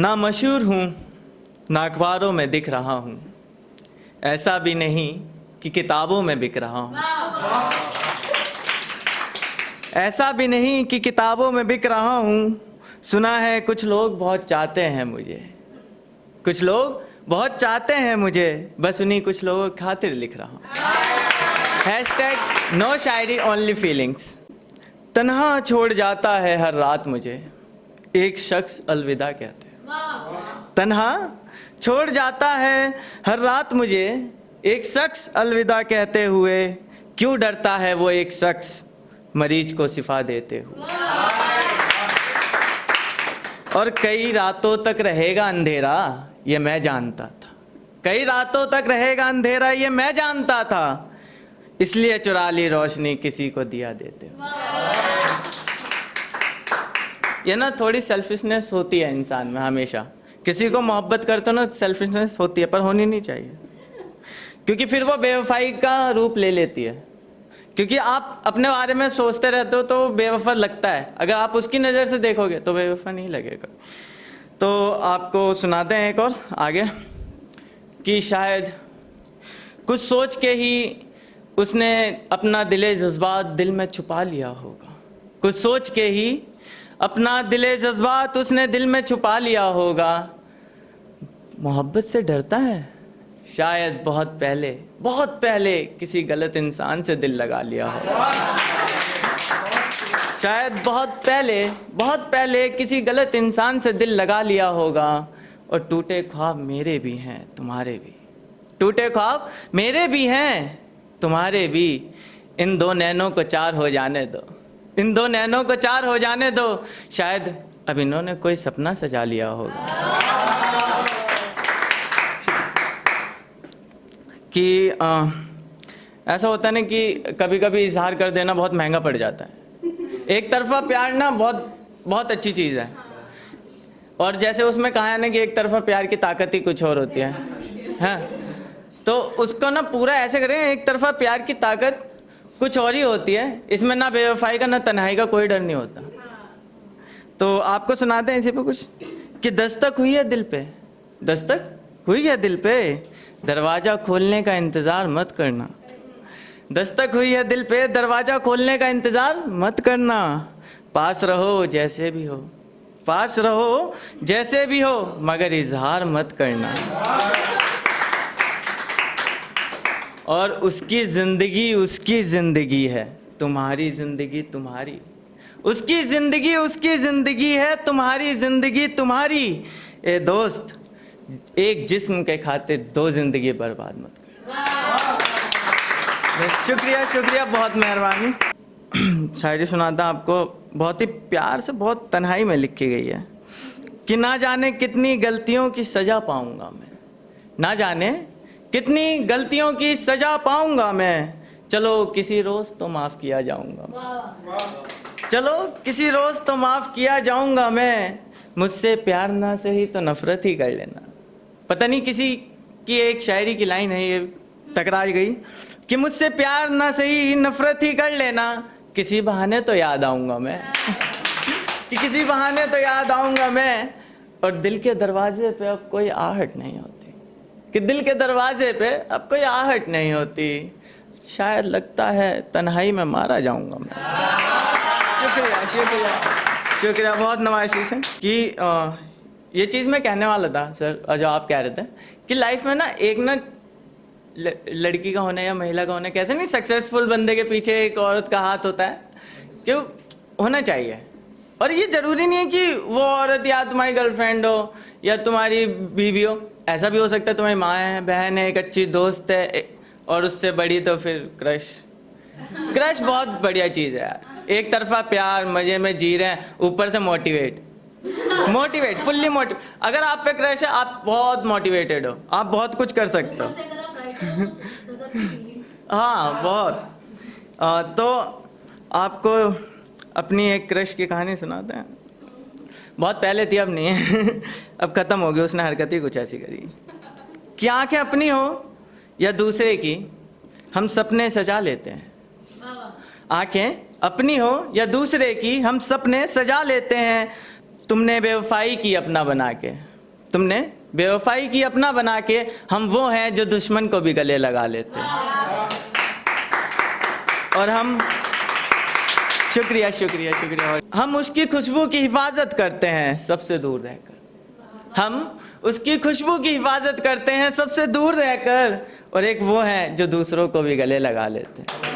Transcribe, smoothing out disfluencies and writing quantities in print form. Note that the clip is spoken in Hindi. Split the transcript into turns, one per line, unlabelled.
ना मशहूर हूँ ना अखबारों में दिख रहा हूँ, ऐसा भी नहीं कि किताबों में बिक रहा हूँ। ऐसा भी नहीं कि किताबों में बिक रहा हूँ। सुना है कुछ लोग बहुत चाहते हैं मुझे, कुछ लोग बहुत चाहते हैं मुझे, बस उन्हीं कुछ लोगों की खातिर लिख रहा हूँ। #नो शायरी ओनली फीलिंग्स। तन्हा छोड़ जाता है हर रात मुझे, एक शख्स अलविदा कहते हैं। तन्हा छोड़ जाता है हर रात मुझे, एक शख्स अलविदा कहते हुए। क्यों डरता है वो एक शख्स मरीज को शिफा देते हुए। और कई रातों तक रहेगा अंधेरा ये मैं जानता था, कई रातों तक रहेगा अंधेरा ये मैं जानता था, इसलिए चुरा ली रोशनी किसी को दिया देते हुए। ये ना थोड़ी सेल्फिशनेस होती है इंसान में हमेशा। किसी को मोहब्बत करते हो ना, सेल्फिशनेस होती है, पर होनी नहीं चाहिए, क्योंकि फिर वो बेवफाई का रूप ले लेती है। क्योंकि आप अपने बारे में सोचते रहते हो तो बेवफा लगता है, अगर आप उसकी नज़र से देखोगे तो बेवफा नहीं लगेगा। तो आपको सुनाते हैं एक और आगे कि शायद कुछ सोच के ही उसने अपना दिले जज्बात दिल में छुपा लिया होगा। कुछ सोच के ही अपना दिले जज्बात उसने दिल में छुपा लिया होगा। मोहब्बत से डरता है शायद बहुत पहले किसी गलत इंसान से दिल लगा लिया होगा। शायद बहुत पहले किसी गलत इंसान से दिल लगा लिया होगा। और टूटे ख्वाब मेरे भी हैं तुम्हारे भी, टूटे ख्वाब मेरे भी हैं तुम्हारे भी। इन दो नैनों को चार हो जाने दो, इन दो नैनों को चार हो जाने दो। शायद अब इन्होंने कोई सपना सजा लिया होगा। कि ऐसा होता है ना कि कभी कभी इजहार कर देना बहुत महंगा पड़ जाता है। एक तरफा प्यार ना बहुत अच्छी चीज़ है, और जैसे उसमें कहा है ना कि एक तरफा प्यार की ताकत ही कुछ और होती है, हाँ। तो उसको ना पूरा ऐसे करें, एक तरफा प्यार की ताकत कुछ और ही होती है। इसमें ना बेवफाई का ना तन्हाई का कोई डर नहीं होता। तो आपको सुनाते हैं इसी पे कुछ कि दस्तक हुई है दिल पे, दस्तक हुई है दिल पे, दरवाज़ा खोलने का इंतज़ार मत करना। दस्तक हुई है दिल पे, दरवाज़ा खोलने का इंतज़ार मत करना। पास रहो जैसे भी हो, पास रहो जैसे भी हो, मगर इजहार मत करना। और उसकी ज़िंदगी है, तुम्हारी ज़िंदगी तुम्हारी। उसकी ज़िंदगी है, तुम्हारी ज़िंदगी तुम्हारी। ए दोस्त, एक जिस्म के खातिर दो ज़िंदगी बर्बाद मत कर। शुक्रिया, बहुत मेहरबानी। शायरी सुनाता आपको, बहुत ही प्यार से, बहुत तन्हाई में लिखी गई है कि ना जाने कितनी गलतियों की सज़ा पाऊंगा मैं, ना जाने कितनी गलतियों की सज़ा पाऊंगा मैं। चलो किसी रोज़ तो माफ़ किया जाऊंगा, चलो किसी रोज़ तो माफ़ किया जाऊंगा मैं। मुझसे प्यार ना सही तो नफ़रत ही कर लेना। पता नहीं किसी की एक शायरी की लाइन है, ये टकरा गई कि मुझसे प्यार ना सही नफ़रत ही कर लेना। किसी बहाने तो याद आऊँगा मैं, कि किसी बहाने तो याद आऊँगा मैं। और दिल के दरवाजे पे अब कोई आहट नहीं होती, कि दिल के दरवाजे पे अब कोई आहट नहीं होती। शायद लगता है तन्हाई में मारा जाऊँगा मैं। शुक्रिया, बहुत नवाज़ी से कि ये चीज़ मैं कहने वाला था सर, और जो आप कह रहे थे कि लाइफ में ना एक ना लड़की का होना या महिला का होना, कैसे नहीं सक्सेसफुल बंदे के पीछे एक औरत का हाथ होता है, क्यों होना चाहिए। और ये ज़रूरी नहीं है कि वो औरत या तुम्हारी गर्लफ्रेंड हो या तुम्हारी बीवी हो, ऐसा भी हो सकता है तुम्हारी माँ है, बहन है, एक अच्छी दोस्त है, और उससे बड़ी तो फिर क्रश बहुत बढ़िया चीज़ है यार। एक तरफा प्यार, मज़े में जी रहे हैं, ऊपर से मोटिवेट फुल्ली मोटिवेट। अगर आप पे क्रश है, आप बहुत मोटिवेटेड हो, आप बहुत कुछ कर सकते हो। हाँ बहुत। तो आपको अपनी एक क्रश की कहानी सुनाते हैं। बहुत पहले थी, अब नहीं है अब ख़त्म हो गई। उसने हरकत ही कुछ ऐसी करी कि आंखें अपनी हो या दूसरे की, हम सपने सजा लेते हैं। आंखें अपनी हो या दूसरे की, हम सपने सजा लेते हैं। तुमने बेवफाई की अपना बना के, तुमने बेवफाई की अपना बना के, हम वो हैं जो दुश्मन को भी गले लगा लेते हैं। और हम शुक्रिया शुक्रिया शुक्रिया, हम उसकी खुशबू की हिफाजत करते हैं सबसे दूर रहकर, हम उसकी खुशबू की हिफाजत करते हैं सबसे दूर रहकर, और एक वो हैं जो दूसरों को भी गले लगा लेते हैं।